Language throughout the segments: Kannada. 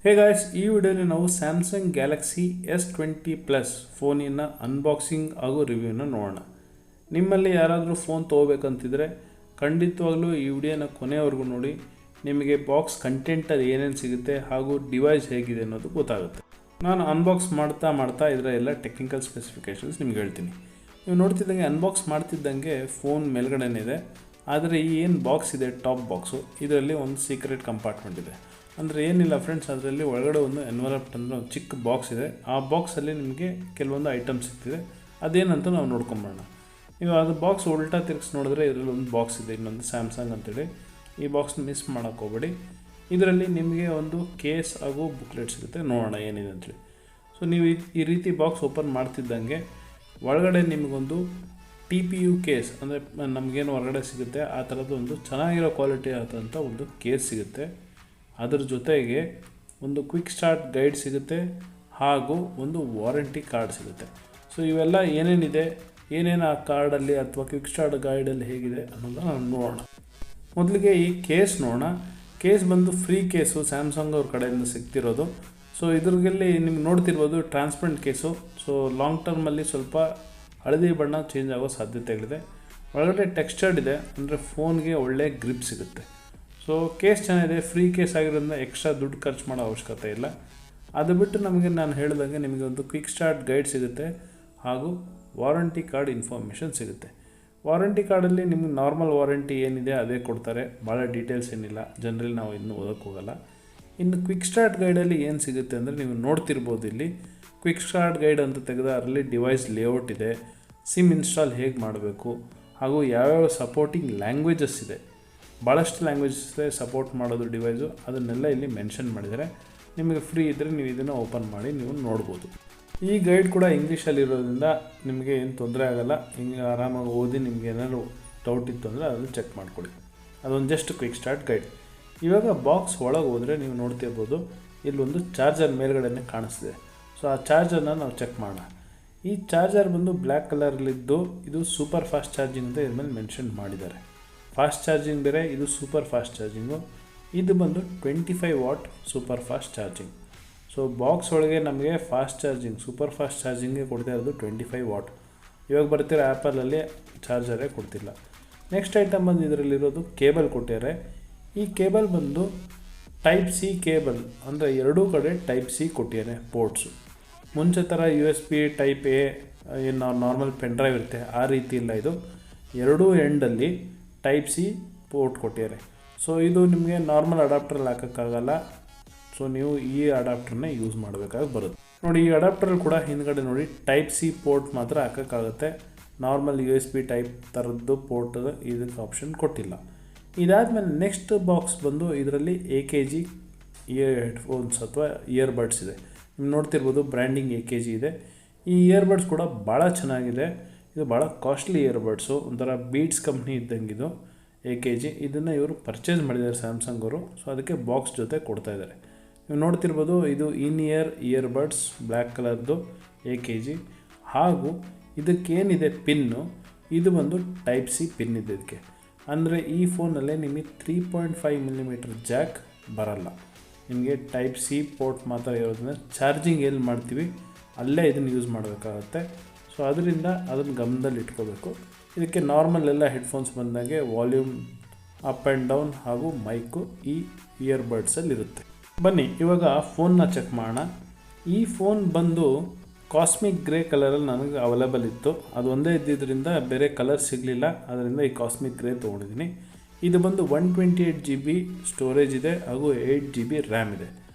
ಹೇ ಗಾಯ್ಸ್, ಈ ವಿಡಿಯೋಲಿ ನಾವು ಸ್ಯಾಮ್ಸಂಗ್ ಗ್ಯಾಲಕ್ಸಿ S20 ಪ್ಲಸ್ ಫೋನಿನ ಅನ್ಬಾಕ್ಸಿಂಗ್ ಹಾಗೂ ರಿವ್ಯೂನ ನೋಡೋಣ. ನಿಮ್ಮಲ್ಲಿ ಯಾರಾದರೂ ಫೋನ್ ತೊಗೋಬೇಕಂತಿದ್ರೆ ಖಂಡಿತವಾಗ್ಲೂ ಈ ವಿಡಿಯೋನ ಕೊನೆಯವರೆಗೂ ನೋಡಿ. ನಿಮಗೆ ಬಾಕ್ಸ್ ಕಂಟೆಂಟಲ್ಲಿ ಏನೇನು ಸಿಗುತ್ತೆ ಹಾಗೂ ಡಿವೈಸ್ ಹೇಗಿದೆ ಅನ್ನೋದು ಗೊತ್ತಾಗುತ್ತೆ. ನಾನು ಅನ್ಬಾಕ್ಸ್ ಮಾಡ್ತಾ ಇದರ ಎಲ್ಲ ಟೆಕ್ನಿಕಲ್ ಸ್ಪೆಸಿಫಿಕೇಷನ್ಸ್ ನಿಮ್ಗೆ ಹೇಳ್ತೀನಿ. ನೀವು ನೋಡ್ತಿದ್ದಂಗೆ ಅನ್ಬಾಕ್ಸ್ ಮಾಡ್ತಿದ್ದಂಗೆ ಫೋನ್ ಮೇಲ್ಗಡೆನೇ ಇದೆ. ಆದರೆ ಈ ಏನು ಬಾಕ್ಸ್ ಇದೆ, ಟಾಪ್ ಬಾಕ್ಸು, ಇದರಲ್ಲಿ ಒಂದು ಸೀಕ್ರೆಟ್ ಕಂಪಾರ್ಟ್ಮೆಂಟ್ ಇದೆ. ಅಂದರೆ ಏನಿಲ್ಲ ಫ್ರೆಂಡ್ಸ್, ಅದರಲ್ಲಿ ಒಳಗಡೆ ಒಂದು ಎನ್ವಲಪ್ಟ್ ಅಂದರೆ ಒಂದು ಚಿಕ್ಕ ಬಾಕ್ಸ್ ಇದೆ. ಆ ಬಾಕ್ಸಲ್ಲಿ ನಿಮಗೆ ಕೆಲವೊಂದು ಐಟಮ್ಸ್ ಸಿಗ್ತಿದೆ. ಅದೇನಂತ ನಾವು ನೋಡ್ಕೊಂಬರೋಣ. ನೀವು ಅದು ಬಾಕ್ಸ್ ಉಲ್ಟಾ ತಿರ್ಗಿಸಿ ನೋಡಿದ್ರೆ ಇದರಲ್ಲಿ ಒಂದು ಬಾಕ್ಸ್ ಇದೆ, ಇನ್ನೊಂದು ಸ್ಯಾಮ್ಸಂಗ್ ಅಂತೇಳಿ. ಈ ಬಾಕ್ಸ್ನ ಮಿಸ್ ಮಾಡೋಕ್ಕೆ ಹೋಗಬೇಡಿ. ಇದರಲ್ಲಿ ನಿಮಗೆ ಒಂದು ಕೇಸ್ ಹಾಗೂ ಬುಕ್ಲೆಟ್ ಸಿಗುತ್ತೆ. ನೋಡೋಣ ಏನಿದೆ ಅಂತೇಳಿ. ಸೊ ನೀವು ಈ ರೀತಿ ಬಾಕ್ಸ್ ಓಪನ್ ಮಾಡ್ತಿದ್ದಂಗೆ ಒಳಗಡೆ ನಿಮಗೊಂದು TPU ಕೇಸ್, ಅಂದರೆ ನಮಗೇನು ಹೊರಗಡೆ ಸಿಗುತ್ತೆ ಆ ಥರದ್ದು ಒಂದು ಚೆನ್ನಾಗಿರೋ ಕ್ವಾಲಿಟಿ ಆದಂಥ ಒಂದು ಕೇಸ್ ಸಿಗುತ್ತೆ. ಅದರ ಜೊತೆಗೆ ಒಂದು ಕ್ವಿಕ್ ಸ್ಟಾರ್ಟ್ ಗೈಡ್ ಸಿಗುತ್ತೆ ಹಾಗೂ ಒಂದು ವಾರಂಟಿ ಕಾರ್ಡ್ ಸಿಗುತ್ತೆ. ಸೊ ಇವೆಲ್ಲ ಏನೇನಿದೆ, ಏನೇನು ಆ ಕಾರ್ಡಲ್ಲಿ ಅಥವಾ ಕ್ವಿಕ್ ಸ್ಟಾರ್ಟ್ ಗೈಡಲ್ಲಿ ಹೇಗಿದೆ ಅನ್ನೋದನ್ನು ನಾವು ನೋಡೋಣ. ಮೊದಲಿಗೆ ಈ ಕೇಸ್ ನೋಡೋಣ. ಕೇಸ್ ಬಂದು ಫ್ರೀ ಕೇಸು, ಸ್ಯಾಮ್ಸಂಗ್ ಅವ್ರ ಕಡೆಯಿಂದ ಸಿಗ್ತಿರೋದು. ಸೊ ಇದ್ರಲ್ಲಿ ನಿಮ್ಗೆ ನೋಡ್ತಿರ್ಬೋದು ಟ್ರಾನ್ಸ್ಪರೆಂಟ್ ಕೇಸು. ಸೊ ಲಾಂಗ್ ಟರ್ಮಲ್ಲಿ ಸ್ವಲ್ಪ ಹಳದಿ ಬಣ್ಣ ಚೇಂಜ್ ಆಗೋ ಸಾಧ್ಯತೆಗಳಿದೆ. ಒಳಗಡೆ ಟೆಕ್ಸ್ಚರ್ಡ್ ಇದೆ, ಅಂದರೆ ಫೋನ್ಗೆ ಒಳ್ಳೆ ಗ್ರಿಪ್ ಸಿಗುತ್ತೆ. ಸೊ ಕೇಸ್ ಚೆನ್ನಾಗಿದೆ, ಫ್ರೀ ಕೇಸ್ ಆಗಿರೋದ್ರಿಂದ ಎಕ್ಸ್ಟ್ರಾ ದುಡ್ಡು ಖರ್ಚು ಮಾಡೋ ಅವಶ್ಯಕತೆ ಇಲ್ಲ. ಅದು ಬಿಟ್ಟು ನಮಗೆ ನಾನು ಹೇಳಿದಂಗೆ ನಿಮಗೆ ಒಂದು ಕ್ವಿಕ್ ಸ್ಟಾರ್ಟ್ ಗೈಡ್ ಸಿಗುತ್ತೆ ಹಾಗೂ ವಾರಂಟಿ ಕಾರ್ಡ್ ಇನ್ಫಾರ್ಮೇಷನ್ ಸಿಗುತ್ತೆ. ವಾರಂಟಿ ಕಾರ್ಡಲ್ಲಿ ನಿಮ್ಗೆ ನಾರ್ಮಲ್ ವಾರಂಟಿ ಏನಿದೆ ಅದೇ ಕೊಡ್ತಾರೆ, ಭಾಳ ಡೀಟೇಲ್ಸ್ ಏನಿಲ್ಲ. ಜನರಲಿ ನಾವು ಇನ್ನೂ ಓದೋಕ್ಕೆ ಹೋಗಲ್ಲ. ಇನ್ನು ಕ್ವಿಕ್ ಸ್ಟಾರ್ಟ್ ಗೈಡಲ್ಲಿ ಏನು ಸಿಗುತ್ತೆ ಅಂದರೆ ನೀವು ನೋಡ್ತಿರ್ಬೋದು ಇಲ್ಲಿ ಕ್ವಿಕ್ ಸ್ಟಾರ್ಟ್ ಗೈಡ್ ಅಂತ ತೆಗೆದ ಅದರಲ್ಲಿ ಡಿವೈಸ್ ಲೇಔಟ್ ಇದೆ, ಸಿಮ್ ಇನ್ಸ್ಟಾಲ್ ಹೇಗೆ ಮಾಡಬೇಕು ಹಾಗೂ ಯಾವ್ಯಾವ ಸಪೋರ್ಟಿಂಗ್ ಲ್ಯಾಂಗ್ವೇಜಸ್ ಇದೆ. ಭಾಳಷ್ಟು ಲ್ಯಾಂಗ್ವೇಜಸ್ ಇದೆ ಸಪೋರ್ಟ್ ಮಾಡೋದು ಡಿವೈಸು, ಅದನ್ನೆಲ್ಲ ಇಲ್ಲಿ ಮೆನ್ಷನ್ ಮಾಡಿದರೆ. ನಿಮಗೆ ಫ್ರೀ ಇದ್ದರೆ ನೀವು ಇದನ್ನು ಓಪನ್ ಮಾಡಿ ನೀವು ನೋಡ್ಬೋದು. ಈ ಗೈಡ್ ಕೂಡ ಇಂಗ್ಲೀಷಲ್ಲಿರೋದ್ರಿಂದ ನಿಮಗೆ ಏನು ತೊಂದರೆ ಆಗೋಲ್ಲ. ಹಿಂಗೆ ಆರಾಮಾಗಿ ಓದಿ ನಿಮ್ಗೆ ಏನಾದರೂ ಡೌಟ್ ಇತ್ತು ಅಂದರೆ ಅದನ್ನು ಚೆಕ್ ಮಾಡ್ಕೊಳ್ಳಿ. ಅದೊಂದು ಜಸ್ಟ್ ಕ್ವಿಕ್ ಸ್ಟಾರ್ಟ್ ಗೈಡ್. ಇವಾಗ ಬಾಕ್ಸ್ ಒಳಗೆ ಹೋದರೆ ನೀವು ನೋಡ್ತಿರ್ಬೋದು ಇಲ್ಲೊಂದು ಚಾರ್ಜರ್ ಮೇಲ್ಗಡೆನೇ ಕಾಣಿಸ್ತಿದೆ. ಸೊ ಆ ಚಾರ್ಜರ್ನ ನಾವು ಚೆಕ್ ಮಾಡೋಣ. ಈ ಚಾರ್ಜರ್ ಬಂದು ಬ್ಲ್ಯಾಕ್ ಕಲರ್ಲಿದ್ದು ಇದು ಸೂಪರ್ ಫಾಸ್ಟ್ ಚಾರ್ಜಿಂಗ್ ಅಂತ ಇದ್ರ ಮೇಲೆ ಮೆನ್ಷನ್ ಮಾಡಿದ್ದಾರೆ. ಫಾಸ್ಟ್ ಚಾರ್ಜಿಂಗ್ ಬೇರೆ, ಇದು ಸೂಪರ್ ಫಾಸ್ಟ್ ಚಾರ್ಜಿಂಗು. ಇದು ಬಂದು 25 what super fast charging. So box ಒಳಗೆ ನಮಗೆ ಫಾಸ್ಟ್ ಚಾರ್ಜಿಂಗ್, ಸೂಪರ್ ಫಾಸ್ಟ್ ಚಾರ್ಜಿಂಗ್ಗೆ ಕೊಡ್ತಾ ಇರೋದು 25 ವಾಟ್. ಇವಾಗ ಬರ್ತಿರೋ ಆ್ಯಪಲಲ್ಲಿ ಚಾರ್ಜರೇ ಕೊಡ್ತಿಲ್ಲ. ನೆಕ್ಸ್ಟ್ ಐಟಮ್ ಬಂದು ಇದರಲ್ಲಿರೋದು ಕೇಬಲ್ ಕೊಟ್ಟಿದ್ದಾರೆ. ಈ ಕೇಬಲ್ ಬಂದು ಟೈಪ್ ಸಿ ಕೇಬಲ್, ಅಂದರೆ ಎರಡೂ ಕಡೆ ಟೈಪ್ ಸಿ ಕೊಟ್ಟಿದ್ದಾರೆ ಪೋರ್ಟ್ಸು. ಮುಂಚೆ ಥರ USB ಟೈಪ್ ಎ ಏನು ನಾರ್ಮಲ್ ಪೆನ್ ಡ್ರೈವ್ ಇರುತ್ತೆ ಆ ರೀತಿ ಇಲ್ಲ. ಇದು ಎರಡೂ ಎಂಡಲ್ಲಿ ಟೈಪ್ ಸಿ ಪೋರ್ಟ್ ಕೊಟ್ಟಿದ್ದಾರೆ. ಸೊ ಇದು ನಿಮಗೆ ನಾರ್ಮಲ್ ಅಡಾಪ್ಟ್ರಲ್ಲಿ ಹಾಕೋಕ್ಕಾಗಲ್ಲ. ಸೊ ನೀವು ಈ ಅಡಾಪ್ಟ್ರನ್ನೇ ಯೂಸ್ ಮಾಡಬೇಕಾಗಿ ಬರುತ್ತೆ. ನೋಡಿ ಈ ಅಡಾಪ್ಟ್ರಲ್ಲಿ ಕೂಡ ಹಿಂದ್ಗಡೆ ನೋಡಿ ಟೈಪ್ ಸಿ ಪೋರ್ಟ್ ಮಾತ್ರ ಹಾಕೋಕ್ಕಾಗುತ್ತೆ. ನಾರ್ಮಲ್ USB ಟೈಪ್ ಥರದ್ದು ಪೋರ್ಟ್ ಇದಕ್ಕೆ ಆಪ್ಷನ್ ಕೊಟ್ಟಿಲ್ಲ. ಇದಾದಮೇಲೆ ನೆಕ್ಸ್ಟ್ ಬಾಕ್ಸ್ ಬಂದು ಇದರಲ್ಲಿ AKG ಹೆಡ್ಫೋನ್ಸ್ ಅಥವಾ ಇಯರ್ಬಡ್ಸ್ ಇದೆ. ನೀವು ನೋಡ್ತಿರ್ಬೋದು ಬ್ರ್ಯಾಂಡಿಂಗ್ AKG ಇದೆ. ಈ ಇಯರ್ಬಡ್ಸ್ ಕೂಡ ಭಾಳ ಚೆನ್ನಾಗಿದೆ. ಇದು ಭಾಳ ಕಾಸ್ಟ್ಲಿ ಇಯರ್ಬಡ್ಸು, ಒಂಥರ ಬೀಟ್ಸ್ ಕಂಪ್ನಿ ಇದ್ದಂಗಿದು AKG. ಇದನ್ನು ಇವರು ಪರ್ಚೇಸ್ ಮಾಡಿದ್ದಾರೆ ಸ್ಯಾಮ್ಸಂಗ್ ಅವರು. ಸೊ ಅದಕ್ಕೆ ಬಾಕ್ಸ್ ಜೊತೆ ಕೊಡ್ತಾ ಇದ್ದಾರೆ. ನೀವು ನೋಡ್ತಿರ್ಬೋದು ಇದು ಇಯರ್ಬಡ್ಸ್ ಬ್ಲ್ಯಾಕ್ ಕಲರ್ದು AKG. ಹಾಗೂ ಇದಕ್ಕೇನಿದೆ ಪಿನ್ನು, ಇದು ಬಂದು ಟೈಪ್ ಸಿ ಪಿನ್ ಇದೆ ಇದಕ್ಕೆ. ಅಂದರೆ ಈ ಫೋನಲ್ಲೇ ನಿಮಗೆ 3.5 mm ಜಾಕ್ ಬರಲ್ಲ. ನಿಮಗೆ ಟೈಪ್ ಸಿ ಪೋರ್ಟ್ ಮಾತ್ರ ಇರೋದ್ರಿಂದ ಚಾರ್ಜಿಂಗ್ ಎಲ್ಲಿ ಮಾಡ್ತೀವಿ ಅಲ್ಲೇ ಇದನ್ನು ಯೂಸ್ ಮಾಡಬೇಕಾಗತ್ತೆ. ಸೊ ಅದರಿಂದ ಅದನ್ನು ಗಮನದಲ್ಲಿ ಇಟ್ಕೋಬೇಕು. ಇದಕ್ಕೆ ನಾರ್ಮಲ್ ಎಲ್ಲ ಹೆಡ್ಫೋನ್ಸ್ ಬಂದಾಗೆ ವಾಲ್ಯೂಮ್ ಅಪ್ ಆ್ಯಂಡ್ ಡೌನ್ ಹಾಗೂ ಮೈಕು ಈ ಇಯರ್ಬಡ್ಸಲ್ಲಿರುತ್ತೆ. ಬನ್ನಿ ಇವಾಗ ಫೋನ್ನ ಚೆಕ್ ಮಾಡೋಣ. ಈ ಫೋನ್ ಬಂದು ಕಾಸ್ಮಿಕ್ ಗ್ರೇ ಕಲರಲ್ಲಿ ನನಗೆ ಅವೈಲೇಬಲ್ ಇತ್ತು. ಅದು ಒಂದೇ ಇದ್ದಿದ್ದರಿಂದ ಬೇರೆ ಕಲರ್ ಸಿಗಲಿಲ್ಲ, ಅದರಿಂದ ಈ ಕಾಸ್ಮಿಕ್ ಗ್ರೇ ತೊಗೊಂಡಿದ್ದೀನಿ. ಇದು ಬಂದು 128 GB ಸ್ಟೋರೇಜ್ ಇದೆ ಹಾಗೂ 8 GB ರ್ಯಾಮ್ ಇದೆ.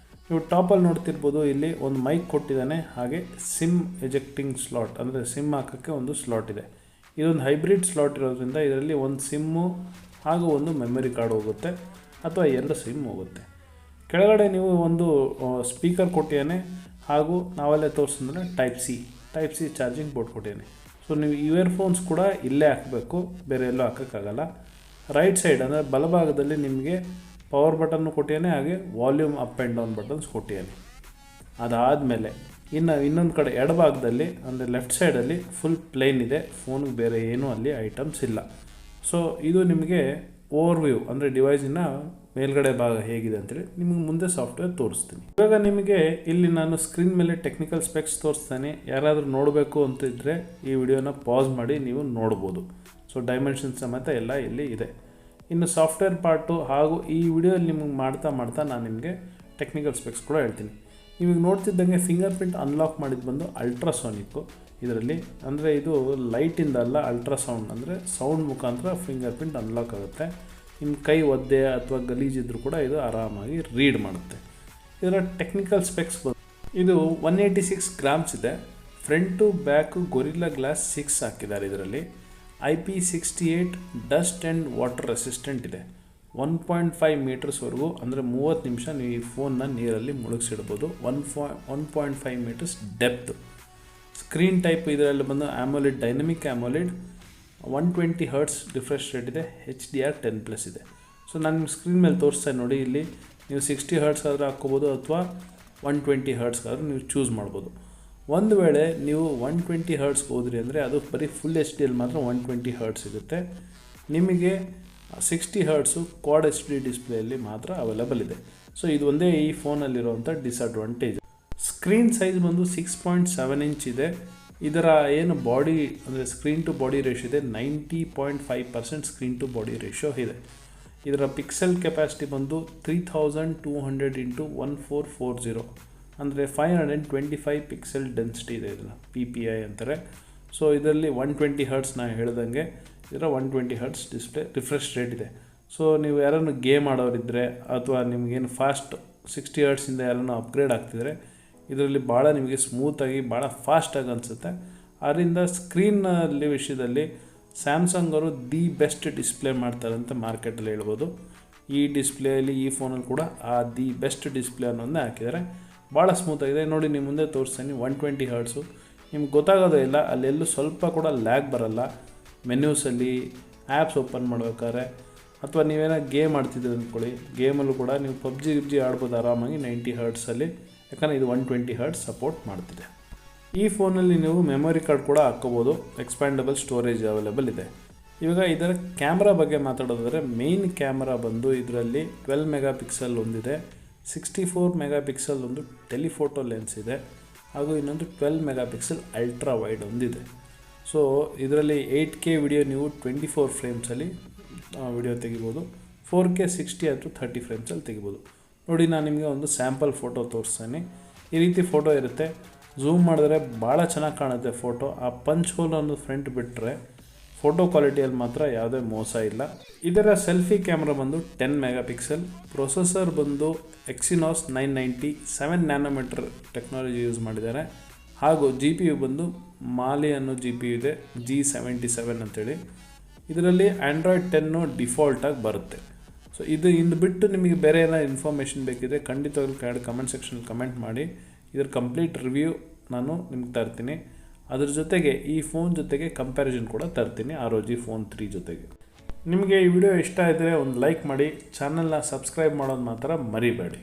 ನೀವು ಟಾಪಲ್ಲಿ ನೋಡ್ತಿರ್ಬೋದು ಇಲ್ಲಿ ಒಂದು ಮೈಕ್ ಕೊಟ್ಟಿದ್ದಾನೆ, ಹಾಗೆ ಸಿಮ್ ಎಜೆಕ್ಟಿಂಗ್ ಸ್ಲಾಟ್, ಅಂದರೆ ಸಿಮ್ ಹಾಕೋಕ್ಕೆ ಒಂದು ಸ್ಲಾಟ್ ಇದೆ. ಇದೊಂದು ಹೈಬ್ರಿಡ್ ಸ್ಲಾಟ್ ಇರೋದ್ರಿಂದ ಇದರಲ್ಲಿ ಒಂದು ಸಿಮ್ಮು ಹಾಗೂ ಒಂದು ಮೆಮೊರಿ ಕಾರ್ಡ್ ಹೋಗುತ್ತೆ ಅಥವಾ 2 ಸಿಮ್ ಹೋಗುತ್ತೆ. ಕೆಳಗಡೆ ನೀವು ಒಂದು ಸ್ಪೀಕರ್ ಕೊಟ್ಟಿದ್ದಾನೆ ಹಾಗೂ ನಾವಲ್ಲೇ ತೋರಿಸಿದ್ರೆ ಟೈಪ್ ಸಿ ಚಾರ್ಜಿಂಗ್ ಬೋರ್ಡ್ ಕೊಟ್ಟಿದ್ದಾನೆ. ಸೊ ನೀವು ಇಯರ್ಫೋನ್ಸ್ ಕೂಡ ಇಲ್ಲೇ ಹಾಕಬೇಕು, ಬೇರೆ ಎಲ್ಲೂ ಹಾಕೋಕ್ಕಾಗಲ್ಲ. ರೈಟ್ ಸೈಡ್ ಅಂದರೆ ಬಲಭಾಗದಲ್ಲಿ ನಿಮಗೆ ಪವರ್ ಬಟನ್ನು ಕೊಟ್ಟಿದ್ದಾನೆ, ಹಾಗೆ volume up and down buttons ಕೊಟ್ಟಿದ್ದಾನೆ. ಅದಾದಮೇಲೆ ಇನ್ನೊಂದು ಕಡೆ ಎಡಭಾಗದಲ್ಲಿ ಅಂದರೆ ಲೆಫ್ಟ್ ಸೈಡಲ್ಲಿ ಫುಲ್ ಪ್ಲೇನ್ ಇದೆ. ಫೋನ್ಗೆ ಬೇರೆ ಏನೂ ಅಲ್ಲಿ ಐಟಮ್ಸ್ ಇಲ್ಲ. ಸೊ ಇದು ನಿಮಗೆ ಓವರ್ವ್ಯೂ ಅಂದರೆ ಡಿವೈಸಿನ ಮೇಲ್ಗಡೆ ಭಾಗ ಹೇಗಿದೆ ಅಂತೇಳಿ ನಿಮಗೆ ಮುಂದೆ ಸಾಫ್ಟ್ವೇರ್ ತೋರಿಸ್ತೀನಿ. ಇವಾಗ ನಿಮಗೆ ಇಲ್ಲಿ ನಾನು ಸ್ಕ್ರೀನ್ ಮೇಲೆ ಟೆಕ್ನಿಕಲ್ ಸ್ಪೆಕ್ಸ್ ತೋರಿಸ್ತಾನೆ. ಯಾರಾದರೂ ನೋಡಬೇಕು ಅಂತಿದ್ದರೆ ಈ ವಿಡಿಯೋನ ಪಾಸ್ ಮಾಡಿ ನೀವು ನೋಡ್ಬೋದು. ಸೊ ಡೈಮೆನ್ಷನ್ಸ್ ಸಮೇತ ಎಲ್ಲ ಇಲ್ಲಿ ಇದೆ. ಇನ್ನು ಸಾಫ್ಟ್ವೇರ್ ಪಾರ್ಟು ಹಾಗೂ ಈ ವಿಡಿಯೋಲ್ಲಿ ನಿಮಗೆ ಮಾಡ್ತಾ ನಾನು ನಿಮಗೆ ಟೆಕ್ನಿಕಲ್ ಸ್ಪೆಕ್ಸ್ ಕೂಡ ಹೇಳ್ತೀನಿ. ನೀವೀಗ ನೋಡ್ತಿದ್ದಂಗೆ ಫಿಂಗರ್ ಪ್ರಿಂಟ್ ಅನ್ಲಾಕ್ ಮಾಡಿದ್ದು ಬಂದು ಅಲ್ಟ್ರಾಸಾನಿಕ್ಕು ಇದರಲ್ಲಿ, ಅಂದರೆ ಇದು ಲೈಟಿಂದ ಅಲ್ಲ, ಅಲ್ಟ್ರಾಸೌಂಡ್ ಅಂದರೆ ಸೌಂಡ್ ಮುಖಾಂತರ ಫಿಂಗರ್ ಪ್ರಿಂಟ್ ಅನ್ಲಾಕ್ ಆಗುತ್ತೆ. ಇನ್ನು ಕೈ ಒದ್ದೆ ಅಥವಾ ಗಲೀಜಿದ್ರು ಕೂಡ ಇದು ಆರಾಮಾಗಿ ರೀಡ್ ಮಾಡುತ್ತೆ. ಇದರ ಟೆಕ್ನಿಕಲ್ ಸ್ಪೆಕ್ಸ್ ಬಂದು ಇದು 186 ಗ್ರಾಮ್ಸ್ ಇದೆ. ಫ್ರಂಟು ಬ್ಯಾಕು ಗೊರಿಲ್ಲಾ ಗ್ಲಾಸ್ 6 ಹಾಕಿದ್ದಾರೆ. ಇದರಲ್ಲಿ IP68 dust and water resistant ಇದೆ. 1.5 ಮೀಟರ್ಸ್ವರೆಗೂ ಅಂದರೆ 30 ನಿಮಿಷ ನೀವು ಈ ಫೋನ್ನ ನೀರಲ್ಲಿ ಮುಳುಗಿಸಿಡ್ಬೋದು. 1.5 ಮೀಟರ್ಸ್ ಡೆಪ್ತ್. ಸ್ಕ್ರೀನ್ ಟೈಪ್ ಇದರಲ್ಲಿ ಬಂದು ಆ್ಯಮೋಲೆಡ್, ಡೈನಮಿಕ್ ಆ್ಯಮೋಲೆಡ್, 120 ಹರ್ಟ್ಸ್ ರಿಫ್ರೆಶ್ ರೇಟ್ ಇದೆ, HDR10+ ಇದೆ. ಸೊ ನಾನು ನಿಮ್ಮ ಸ್ಕ್ರೀನ್ ಮೇಲೆ ತೋರಿಸ್ತಾ ನೋಡಿ, ಇಲ್ಲಿ ನೀವು 60 ಹರ್ಟ್ಸ್ ಆದರೂ ಹಾಕ್ಕೋಬೋದು ಅಥವಾ 120 ಹರ್ಟ್ಸ್ಗಾದರೂ ನೀವು ಚೂಸ್ ಮಾಡ್ಬೋದು. ಒಂದು ವೇಳೆ ನೀವು 120 ಹರ್ಟ್ಸ್ಗೆ ಹೋದ್ರಿ ಅಂದರೆ ಅದು ಬರೀ ಫುಲ್ HD ಮಾತ್ರ 120 ಹರ್ಟ್ಸ್ ಸಿಗುತ್ತೆ. ನಿಮಗೆ 60 ಹರ್ಟ್ಸು ಕ್ವಾಡ್ HD ಡಿಸ್ಪ್ಲೇಯಲ್ಲಿ ಮಾತ್ರ ಅವೈಲೇಬಲ್ ಇದೆ. ಸೊ ಇದು ಒಂದೇ ಈ ಫೋನಲ್ಲಿರುವಂಥ ಡಿಸಡ್ವಾಂಟೇಜ್. ಸ್ಕ್ರೀನ್ ಸೈಜ್ ಬಂದು 6.7 ಇಂಚ್ ಇದೆ. ಇದರ ಏನು ಬಾಡಿ ಅಂದರೆ ಸ್ಕ್ರೀನ್ ಟು ಬಾಡಿ ರೇಷಿಯೋ ಇದೆ 90.5% ಸ್ಕ್ರೀನ್ ಟು ಬಾಡಿ ರೇಷಿಯೋ ಇದೆ. ಇದರ ಪಿಕ್ಸೆಲ್ ಕೆಪಾಸಿಟಿ ಬಂದು 3200 × 1440 ಅಂದರೆ 525 ಪಿಕ್ಸೆಲ್ ಡೆನ್ಸಿಟಿ ಇದೆ. ಇದನ್ನು PPI ಅಂತಾರೆ. ಸೊ ಇದರಲ್ಲಿ 120 ಹರ್ಟ್ಸ್ ನಾನು ಹೇಳ್ದಂಗೆ ಇದರ 120 ಹರ್ಟ್ಸ್ ಡಿಸ್ಪ್ಲೇ ರಿಫ್ರೆಶ್ ರೇಟ್ ಇದೆ. ಸೊ ನೀವು ಯಾರನ್ನು ಗೇಮ್ ಆಡೋರಿದ್ದರೆ ಅಥವಾ ನಿಮಗೇನು ಫಾಸ್ಟ್ 60 ಹರ್ಟ್ಸಿಂದ ಯಾರನ್ನು ಅಪ್ಗ್ರೇಡ್ ಆಗ್ತಿದ್ರೆ ಇದರಲ್ಲಿ ಭಾಳ ನಿಮಗೆ ಸ್ಮೂತಾಗಿ ಭಾಳ ಫಾಸ್ಟಾಗಿ ಅನಿಸುತ್ತೆ. ಆದ್ದರಿಂದ ಸ್ಕ್ರೀನಲ್ಲಿ ವಿಷಯದಲ್ಲಿ ಸ್ಯಾಮ್ಸಂಗ್ ಅವರು ದಿ ಬೆಸ್ಟ್ ಡಿಸ್ಪ್ಲೇ ಮಾಡ್ತಾರಂತ ಮಾರ್ಕೆಟಲ್ಲಿ ಹೇಳ್ಬೋದು. ಈ ಡಿಸ್ಪ್ಲೇಯಲ್ಲಿ ಈ ಫೋನಲ್ಲಿ ಕೂಡ ಆ ದಿ ಬೆಸ್ಟ್ ಡಿಸ್ಪ್ಲೇ ಅನ್ನೋದನ್ನೇ ಹಾಕಿದ್ದಾರೆ. ಭಾಳ ಸ್ಮೂತಾಗಿದೆ ನೋಡಿ. ನಿಮ್ಮ ಮುಂದೆ ತೋರಿಸ್ತೀನಿ 120 ಹರ್ಟ್ಸು ನಿಮ್ಗೆ ಗೊತ್ತಾಗೋದೇ ಇಲ್ಲ, ಅಲ್ಲೆಲ್ಲೂ ಸ್ವಲ್ಪ ಕೂಡ ಲ್ಯಾಗ್ ಬರಲ್ಲ. ಮೆನ್ಯೂಸಲ್ಲಿ ಆ್ಯಪ್ಸ್ ಓಪನ್ ಮಾಡ್ಬೇಕಾದ್ರೆ ಅಥವಾ ನೀವೇನೋ ಗೇಮ್ ಆಡ್ತಿದ್ದೀರಿ ಅಂದ್ಕೊಳ್ಳಿ, ಗೇಮಲ್ಲೂ ಕೂಡ ನೀವು ಪಬ್ಜಿ ಆಡ್ಬೋದು ಆರಾಮಾಗಿ 90 ಹರ್ಟ್ಸಲ್ಲಿ, ಯಾಕಂದರೆ ಇದು 120 ಹರ್ಟ್ಸ್ ಸಪೋರ್ಟ್ ಮಾಡ್ತಿದೆ. ಈ ಫೋನಲ್ಲಿ ನೀವು ಮೆಮೊರಿ ಕಾರ್ಡ್ ಕೂಡ ಹಾಕ್ಕೋಬೋದು. ಎಕ್ಸ್ಪ್ಯಾಂಡಬಲ್ ಸ್ಟೋರೇಜ್ ಅವೈಲೇಬಲ್ ಇದೆ. ಇವಾಗ ಇದರ ಕ್ಯಾಮ್ರಾ ಬಗ್ಗೆ ಮಾತಾಡೋದಾದರೆ ಮೇನ್ ಕ್ಯಾಮ್ರಾ ಬಂದು ಇದರಲ್ಲಿ 12 ಮೆಗಾ ಪಿಕ್ಸೆಲ್ ಒಂದಿದೆ, 64 ಮೆಗಾ ಪಿಕ್ಸೆಲ್ ಒಂದು ಟೆಲಿಫೋಟೋ ಲೆನ್ಸ್ ಇದೆ, ಹಾಗೂ ಇನ್ನೊಂದು 12 ಮೆಗಾ ಪಿಕ್ಸೆಲ್ ಅಲ್ಟ್ರಾ ವೈಡ್ ಒಂದಿದೆ. ಸೊ ಇದರಲ್ಲಿ 8K ವಿಡಿಯೋ ನೀವು 24 ಫ್ರೇಮ್ಸಲ್ಲಿ ವಿಡಿಯೋ ತೆಗಿಬೋದು, 4K 60 ಅಥವಾ 30 ಫ್ರೇಮ್ಸಲ್ಲಿ ತೆಗಿಬೋದು. ನೋಡಿ ನಾನು ನಿಮಗೆ ಒಂದು ಸ್ಯಾಂಪಲ್ ಫೋಟೋ ತೋರಿಸ್ತೀನಿ. ಈ ರೀತಿ ಫೋಟೋ ಇರುತ್ತೆ. ಝೂಮ್ ಮಾಡಿದ್ರೆ ಭಾಳ ಚೆನ್ನಾಗಿ ಕಾಣುತ್ತೆ ಫೋಟೋ. ಆ ಪಂಚ್ ಹೋಲ್ ಒಂದು ಫ್ರಂಟ್ ಬಿಟ್ಟರೆ ಫೋಟೋ ಕ್ವಾಲಿಟಿಯಲ್ಲಿ ಮಾತ್ರ ಯಾವುದೇ ಮೋಸ ಇಲ್ಲ. ಇದರ ಸೆಲ್ಫಿ ಕ್ಯಾಮ್ರಾ ಬಂದು 10 ಮೆಗಾ ಪಿಕ್ಸೆಲ್. ಪ್ರೊಸೆಸರ್ ಬಂದು Exynos 990 7 ನ್ಯಾನೋಮೀಟರ್ ಟೆಕ್ನಾಲಜಿ ಯೂಸ್ ಮಾಡಿದ್ದಾರೆ. ಹಾಗೂ GPU ಬಂದು ಮಾಲಿ ಅನ್ನೋ GPU ಇದೆ, G77 ಅಂತೇಳಿ. ಇದರಲ್ಲಿ ಆಂಡ್ರಾಯ್ಡ್ 10 ಡಿಫಾಲ್ಟಾಗಿ ಬರುತ್ತೆ. ಸೊ ಇದು ಬಿಟ್ಟು ನಿಮಗೆ ಬೇರೆ ಏನಾದ್ರು ಇನ್ಫಾರ್ಮೇಷನ್ ಬೇಕಿದ್ರೆ ಖಂಡಿತವಾಗ್ಲೂ ಕಮೆಂಟ್ ಸೆಕ್ಷನಲ್ಲಿ ಕಮೆಂಟ್ ಮಾಡಿ. ಇದರ ಕಂಪ್ಲೀಟ್ ರಿವ್ಯೂ ನಾನು ನಿಮ್ಗೆ ತರ್ತೀನಿ. ಅದ್ರ ಜೊತೆಗೆ ಈ ಫೋನ್ ಜೊತೆಗೆ ಕಂಪ್ಯಾರಿಸನ್ ಕೂಡ ತರ್ತೀನಿ ROG Phone 3 ಜೊತೆಗೆ. ನಿಮಗೆ ಈ ವಿಡಿಯೋ ಇಷ್ಟ ಇದ್ದರೆ ಒಂದು ಲೈಕ್ ಮಾಡಿ, ಚಾನಲ್ನ ಸಬ್ಸ್ಕ್ರೈಬ್ ಮಾಡೋದು ಮಾತ್ರ ಮರಿಬೇಡಿ.